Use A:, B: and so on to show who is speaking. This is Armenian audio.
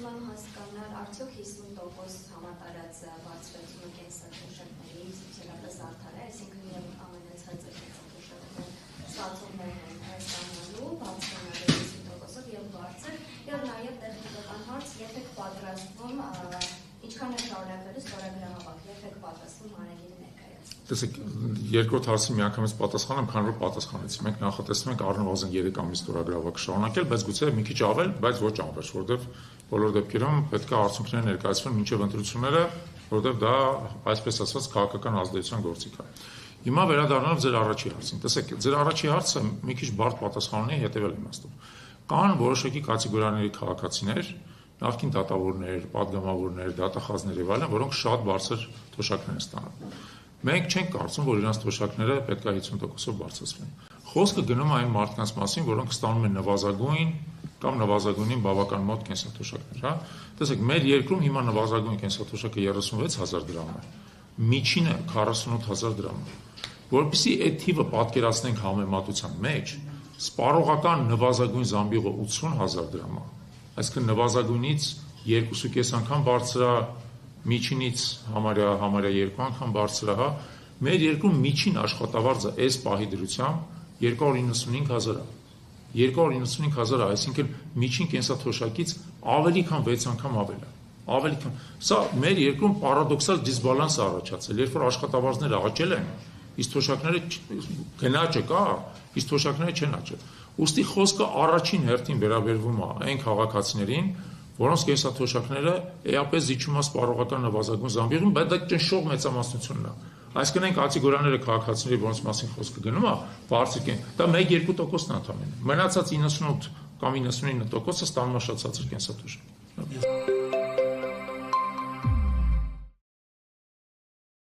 A: ուզում եմ հասկանալ, արդյոք 50% համատարած բարձրացումը կենսաթոշակների ցուցելապես արդար է, այսինքն եւ ամենացածը կենսաթոշակներ ստացողներն են Հայաստանալու բարձրանալու 50%-ով եւ բարձր, եւ նաեւ տեխնիկական հարց, երբ եք պատրաստվում, ինչքան է շարունակվելու ստորագրահավաք, երբ եք պատրաստվում Արագիլի ներկայացնում։
B: Տեսեք, երկրորդ հարցը միանգամից պատասխանեմ, քանի որ պատասխանեցի։ Մենք նախատեսում ենք առնվազն 3 ամիս ստորագրահավաք շարունակել, բայց գուցե մի քիչ ավել, բայց ոչ անվերջ, որովհետև բոլոր դեպքերում պետք է արդյունքներ ներկայացվեն մինչև ընտրությունները, որովհետև դա, այսպես ասած, քաղաքական ազդեցության գործիք է։ Հիմա վերադառնալով ձեր առաջի հարցին, տեսեք, ձեր առաջի հարցը մի քիչ բարդ պատասխան ունի հետևյալ իմաստով։ Կան որոշակի կատեգորիաների քաղաքացիներ, նախկին դատավորներ, պատգամավորներ, դատախազներ եւ այլն, որոնք շատ բարձր թոշակներ են ստանում։ Մենք չենք կարծում, որ իրանց թոշակները պետք է 50%-ով բարձրացվեն։ Խոսքը գնում է այն մարդկանց մասին, որոնք ստանում են նվազագույն կամ նվազագույնին բավական մոտ կենսաթոշակներ, հա։ Տեսեք, մեր երկրում հիմա նվազագույն կենսաթոշակը 36,000 դրամ է, միջինը 48,000 դրամ է։ Որպեսզի այդ թիվը պատկերացնենք համեմատության մեջ, սպառողական նվազագույն զամբյուղը 80,000 դրամ է, այսինքն նվազագույնից 2.5 անգամ բարձր է, միջինից համարյա 2 անգամ բարձր է, հա։ Մեր երկրում միջին աշխատավարձը այս պահի դրությամբ 295,000 է։ 295,000 է, այսինքն միջին կենսաթոշակից ավելի քան 6 անգամ ավել է։ Ավելի քան։ Սա մեր երկրում պարադոքսալ դիսբալանս է առաջացել, երբ որ աշխատավարձները աճել են, իսկ թոշակները գնաճը կա, իսկ թոշակները չեն աճել։ Ուստի խոսքը առաջին հերթին վերաբերվում է այն քաղաքացիներին, որոնց կենսաթոշակները էապես զիջում է սպառողական նվազագույն զամբյուղին, բայց դա ճնշող մեծամասնությունն է։ Այսինքն այն կատեգորիաները քաղաքացիների, որոնց մասին խոսքը գնում է, բարձր կեն, դա 1-2%-ն ընդամենը։ Մնացած 98 կամ 99%-ը ստանում է շատ ցածր կենսաթոշակ։